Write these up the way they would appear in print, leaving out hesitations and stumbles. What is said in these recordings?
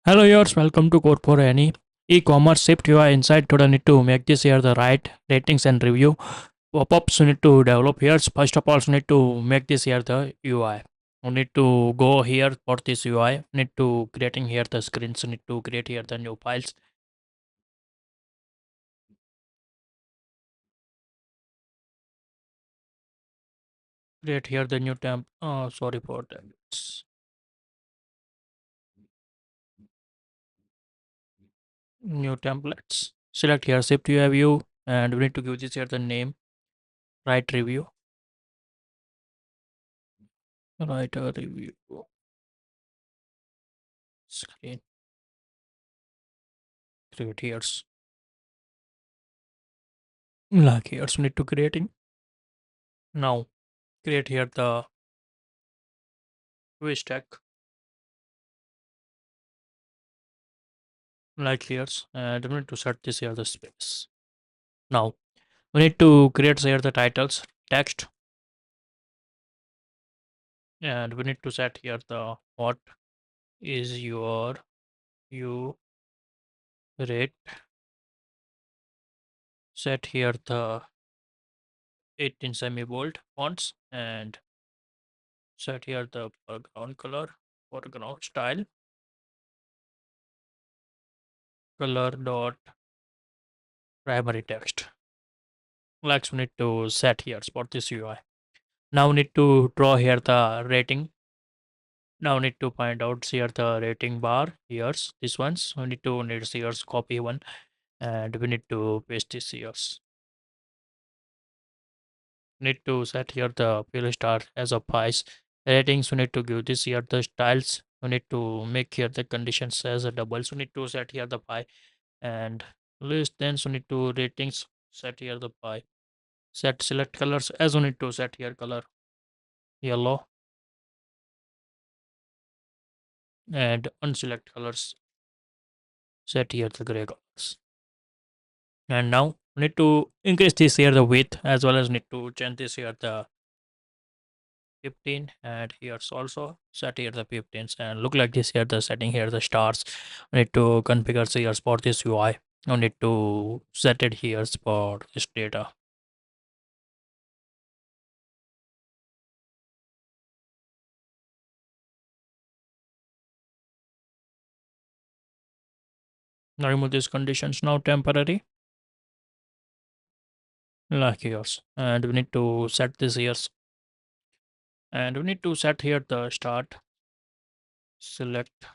Hello, yours. Welcome to CodeForAny. E-commerce SwiftUI inside today need to make this here the right ratings and review. Pop-ups you need to develop here. First of all, you need to make this here the UI. You need to go here for this UI. Need to creating here the screens. You need to create here the new files. Create here the new temp. Sorry for that. New templates. Select here SwiftUI view, and we need to give this here the name. Write review. Write a review. Screen. Create here. Like here, so need to creating. Now create here the quiz stack like here, and we need to set this here the space. Now we need to create here the titles text, and we need to set here the what is your you rate. Set here the 18 semi bold fonts and set here the foreground color, foreground style, color dot primary text. Like we need to set here for this UI. Now we need to draw here the rating. Now we need to find out here the rating bar. Here's this ones. We need to here's copy one, and we need to paste this here's. Need to set here the fill star as a price. Ratings we need to give this here the styles. We need to make here the conditions as a double. So we need to set here the pie and list. Then we need to ratings set here the pie. Set select colors as we need to set here color yellow and unselect colors set here the gray colors. And now need to increase this here the width as well as need to change this here the 15, and here's also set here the 15s and look like this here the setting here the stars. We need to configure here for this UI. We need to set it here for this data. Now remove these conditions now temporary like yours, and we need to set this here, and we need to set here the start select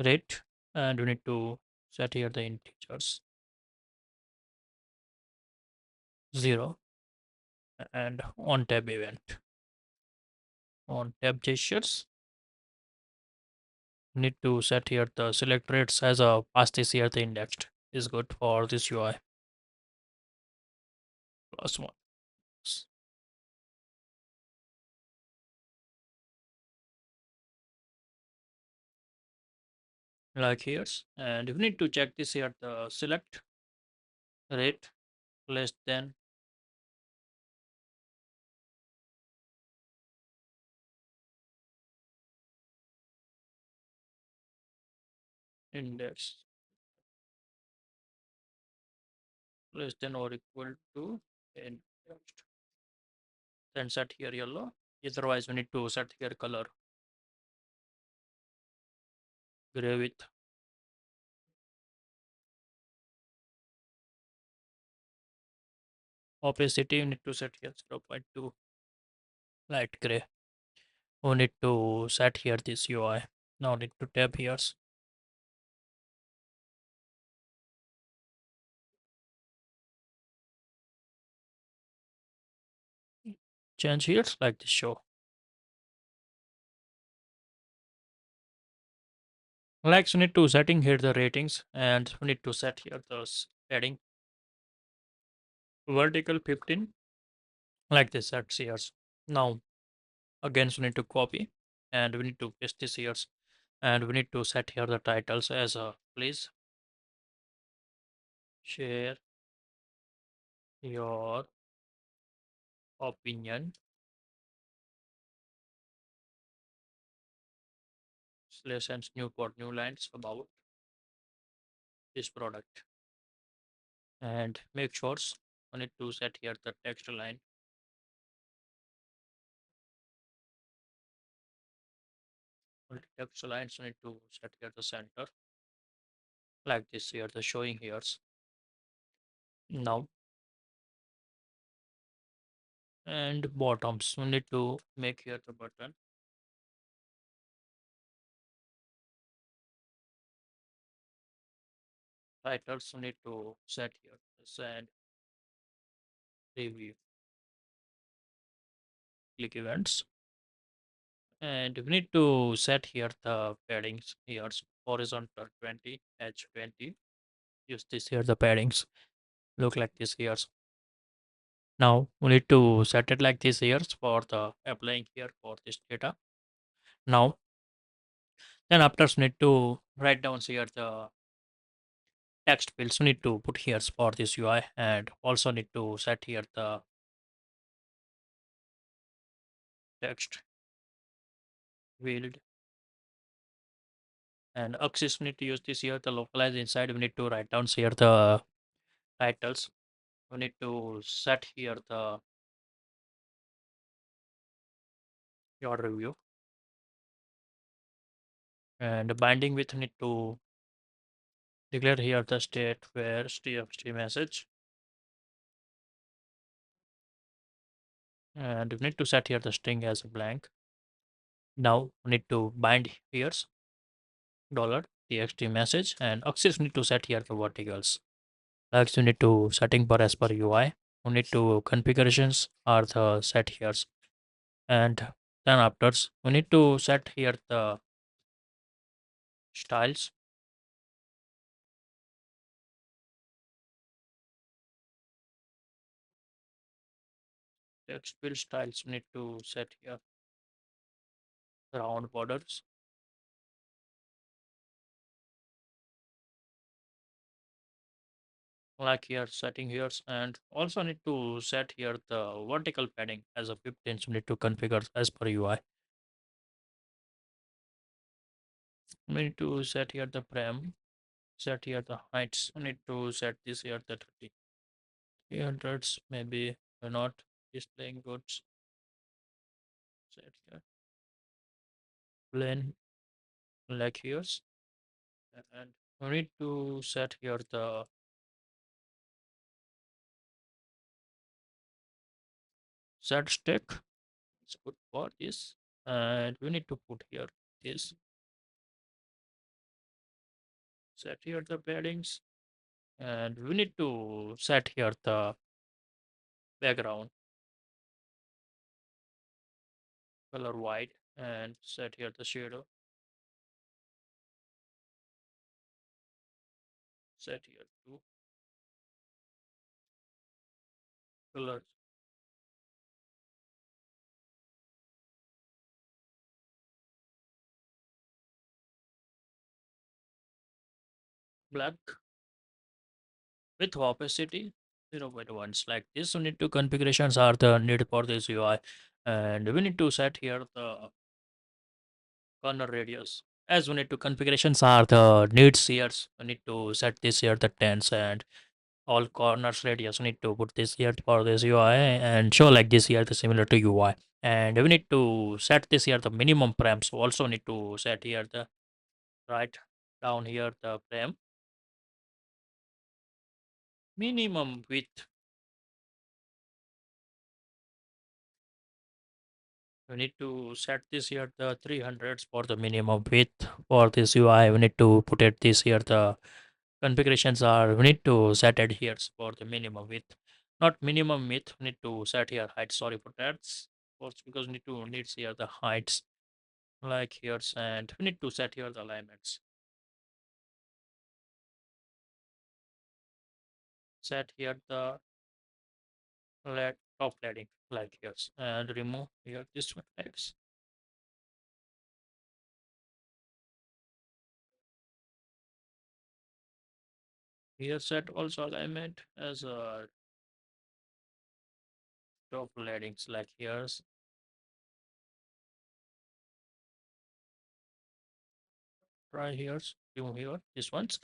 rate, and we need to set here the integers 0 and on tab event on tab gestures. Need to set here the select rates as a past this here the indexed is good for this UI plus one. Like here's, and we need to check this here the select rate less than index less than or equal to indexed. Then set here yellow. Otherwise, we need to set here color gray with opacity. We need to set here 0.2 light gray. We need to set here this UI. Now need to tab here. Change here like this show. Like we need to setting here the ratings, and we need to set here those heading vertical 15 like this at here. Now again we need to copy and we need to paste this here, and we need to set here the titles as a please share your opinion lessons new for new lines about this product. And make sure I need to set here the text line. On the text lines I need to set here the center like this here, the showing here. Now and bottoms we need to make here the button. Titles we need to set here and review click events. And we need to set here the paddings here horizontal 20 edge 20. Use this here the paddings look like this here. Now we need to set it like this here for the applying here for this data. Now then after we need to write down here the text fields we need to put here for this UI, and also need to set here the text field and axis we need to use this here the localize inside we need to write down here the titles. We need to set here the your review, and binding with need to declare here the state where txt message, and we need to set here the string as a blank. Now we need to bind here's dollar txt message, and axis need to set here the verticals. Next we need to setting for as per UI. We need to configurations are the set here, and then after we need to set here the styles. Text field styles we need to set here round borders, like here setting here, and also need to set here the vertical padding as a 15, so need to configure as per UI. We need to set here the frame, set here the heights. We need to set this here the 30. 300s maybe not displaying goods. Set here plain like here's, and we need to set here the set stack. It's good for this, and we need to put here this set here the paddings, and we need to set here the background color white, and set here the shadow, set here to color black with opacity 0.1. Like this we need to configurations are the need for this UI, and we need to set here the corner radius, as we need to configurations are the needs here. We need to set this here the tens, and all corners radius we need to put this here for this UI and show like this here the similar to UI. And we need to set this here the minimum frames. Also need to set here the right down here the frame minimum width. We need to set this here the 300s for the minimum width for this UI. We need to put it this here the configurations are we need to set it here for the minimum width, not minimum width. We need to set here height. Sorry for that. Of because we need to needs here the heights like here, and we need to set here the alignments. Set here the top leading like here, and remove here this one X. Here set also alignment as a top leadings like here. try here, remove here, this ones.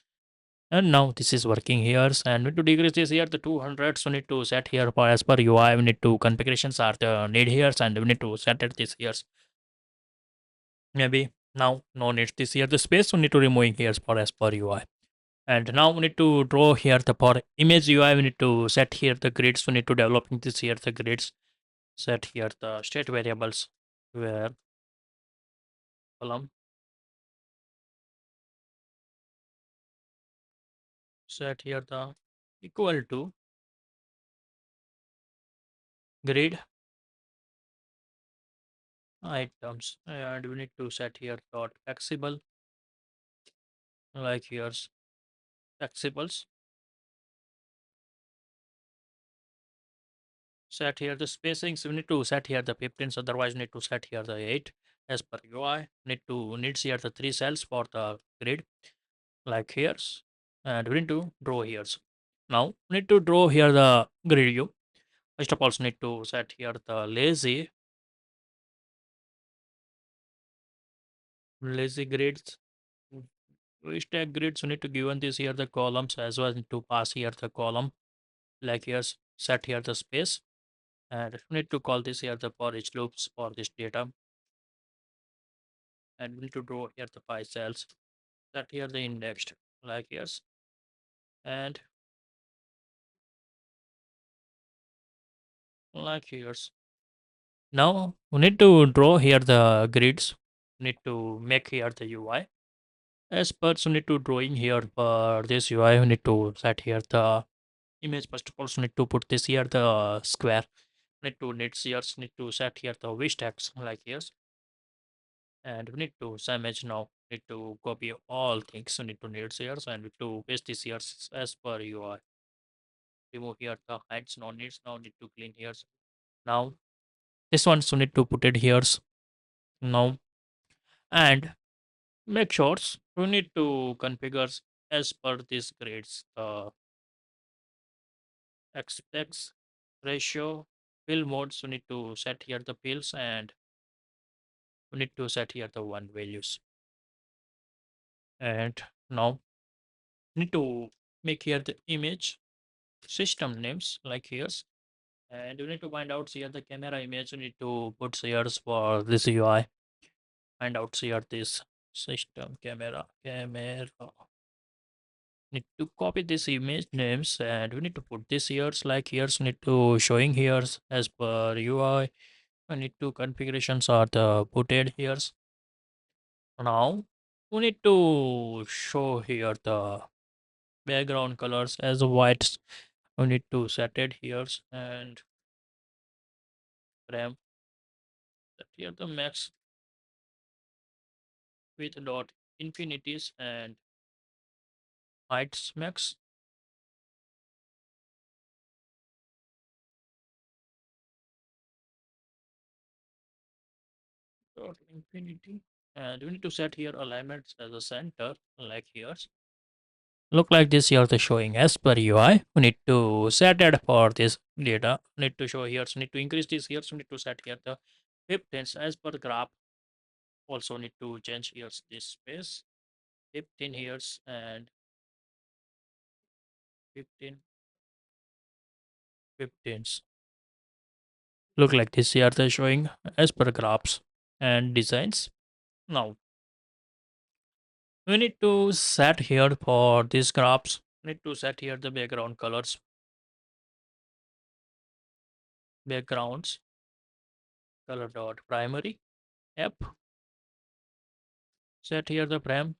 And now this is working here. And we need to decrease this here, the 200. So need to set here for as per UI. We need to configurations are the need here, and we need to set it this here. Maybe now no need this here. The space we need to remove here for as per UI. And now we need to draw here the for image UI. We need to set here the grids. We need to develop this here the grids. Set here the state variables where column. Set here the equal to grid items, and we need to set here dot flexible, like here's flexibles. Set here the spacings. We need to set here the 15s, otherwise need to set here the 8 as per UI. Needs here the 3 cells for the grid, like here's, and we need to draw here's. Now we need to draw here the grid view. First of all, need to set here the lazy grids. We stack grids. We need to given this here the columns as well. Need to pass here the column, like here's, set here the space, and we need to call this here the for each loops for this data, and we need to draw here the 5 cells. Set here the indexed, like here's, and like here's. Now we need to draw here the grids. We need to make here the UI. As per, so need to drawing here for this UI. We need to set here the image. First of all, so need to put this here the square. Need to set here the wish text, like here's, and we need to image. Now need to copy all things. So need to here, and we need to paste this here as per UI. Remove here the heights, no needs. Now need to clean here. Now this one, so need to put it here now, and make sure we need to configure as per these grades the xx ratio fill mode. So need to set here the fills, and we need to set here the one values. And now need to make here the image system names, like here's, and you need to find out here the camera image. You need to put here for this UI. Find out here this system camera. Need to copy this image names, and we need to put this here, like here's, need to showing here as per UI. I need to configurations are the putted here. Now we need to show here the background colors as white. We need to set it here, and frame set here the max with dot infinities and heights max. Dot infinity, and we need to set here alignments as a center, like here. Look like this here the showing as per UI. We need to set it for this data. Need to show here. So need to increase this here. So need to set here the 15 as per graph. Also need to change here this space 15 here and 15 15s. Look like this here the showing as per graphs and designs. Now we need to set here for these graphs. Need to set here the backgrounds color dot primary app. Set here the frame.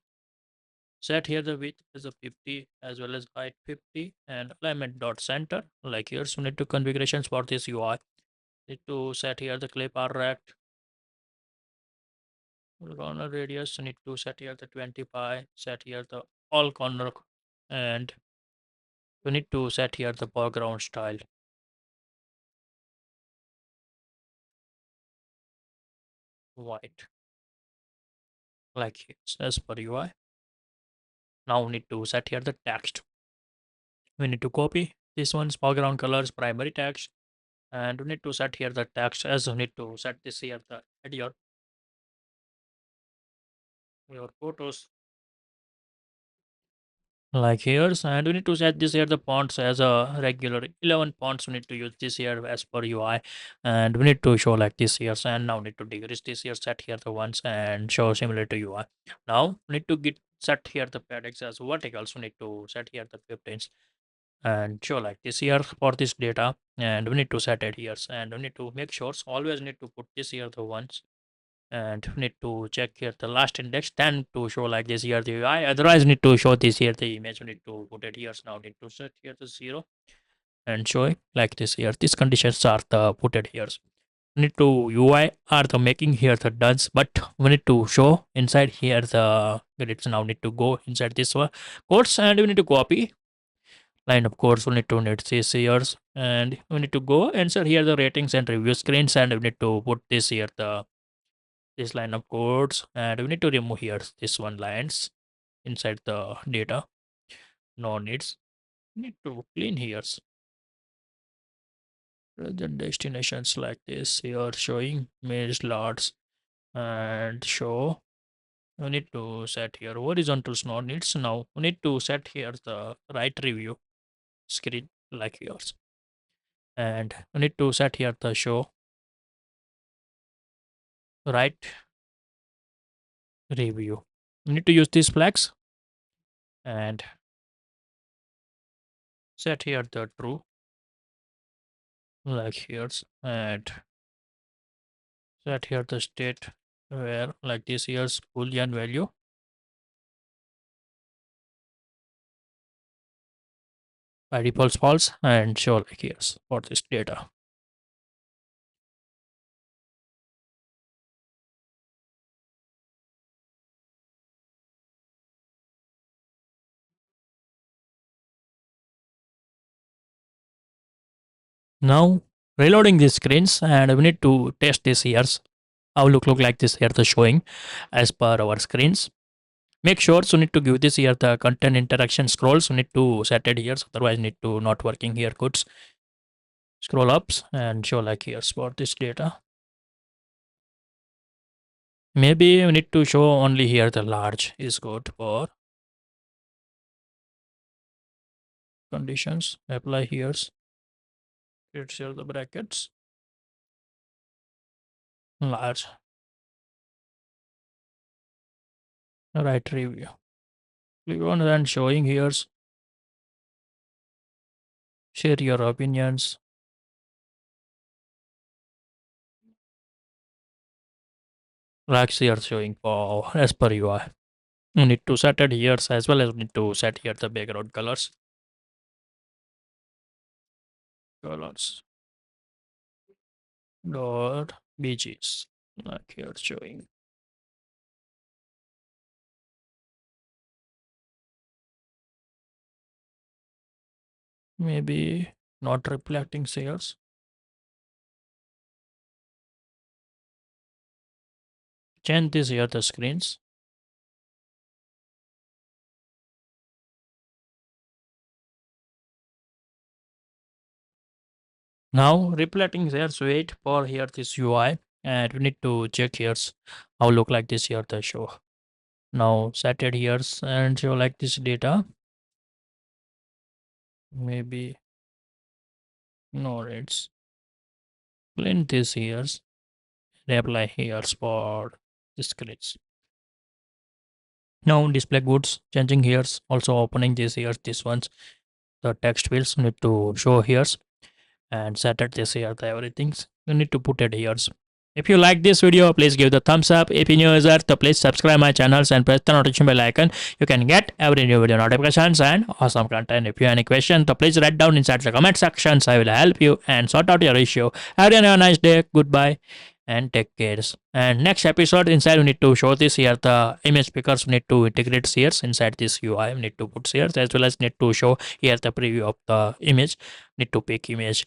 Set here the width is a 50 as well as height 50, and alignment dot center, like here. So need to configurations for this UI. Need to set here the clip R rect. Corner radius. Need to set here the 25. Set here the all corner, and we need to set here the background style, white, like here as per UI. Now we need to set here the text. We need to copy this one's background colors primary text, and we need to set here the text as we need to set this here the add your photos. like here, and we need to set this here the fonts as a regular 11 fonts we need to use this here as per UI, and we need to show like this here, and now need to decrease this here, set here the ones and show similar to UI. Now we need to get set here the paddings as verticals, we need to set here the 15s and show like this here for this data, and we need to set it here, and we need to make sure always need to put this here the ones, and we need to check here the last index 10 to show like this here the UI, otherwise need to show this here the image, we need to put it here. Now need to set here the 0 and show it like this here, these conditions are the put it here. We need to UI are the making here the duns, but we need to show inside here the grids. Now need to go inside this one codes, and we need to copy line of course we need to need this here, and we need to go insert here the ratings and review screens, and we need to put this here the this line of codes, and we need to remove here this one lines inside the data, no needs, need to clean here the destinations like this here showing mail slots, and show we need to set here horizontals no needs. Now we need to set here the right review screen like yours, and we need to set here the show right review, we need to use these flags and set here the true like here's, and set here the state where like this here's boolean value by default false, and show like here's for this data. Now reloading these screens, and we need to test this here's how look like this here the showing as per our screens. Make sure so need to give this here the content interaction scrolls, we need to set it here, otherwise need to not working here goods. Scroll ups and show like here's for this data. Maybe we need to show only here the large is good for conditions. Apply here's, it's here the brackets large right review. Click on and showing here's share your opinions. Like here showing for as per UI. We need to set it here as well as we need to set here the background colors. Colors dot bgs like here showing. Maybe not reflecting sales. Change this here the screens. Now reflecting here's wait for here this UI, and we need to check here's how look like this here the show. Now set it here and show like this data. Maybe no it's clean this here, apply here for the screens. Now display goods changing here, also opening this here, this ones the text fields need to show here, and set it this here the everything you need to put it here. If you like this video, please give the thumbs up. If you're new user, so please subscribe my channels and press the notification bell icon. You can get every new video notifications and awesome content. If you have any questions, so please write down inside the comment sections. I will help you and sort out your issue. Have a nice day. Goodbye and take care. And next episode inside we need to show this here the image pickers, we need to integrate here inside this UI. We need to put here as well as need to show here the preview of the image. Need to pick image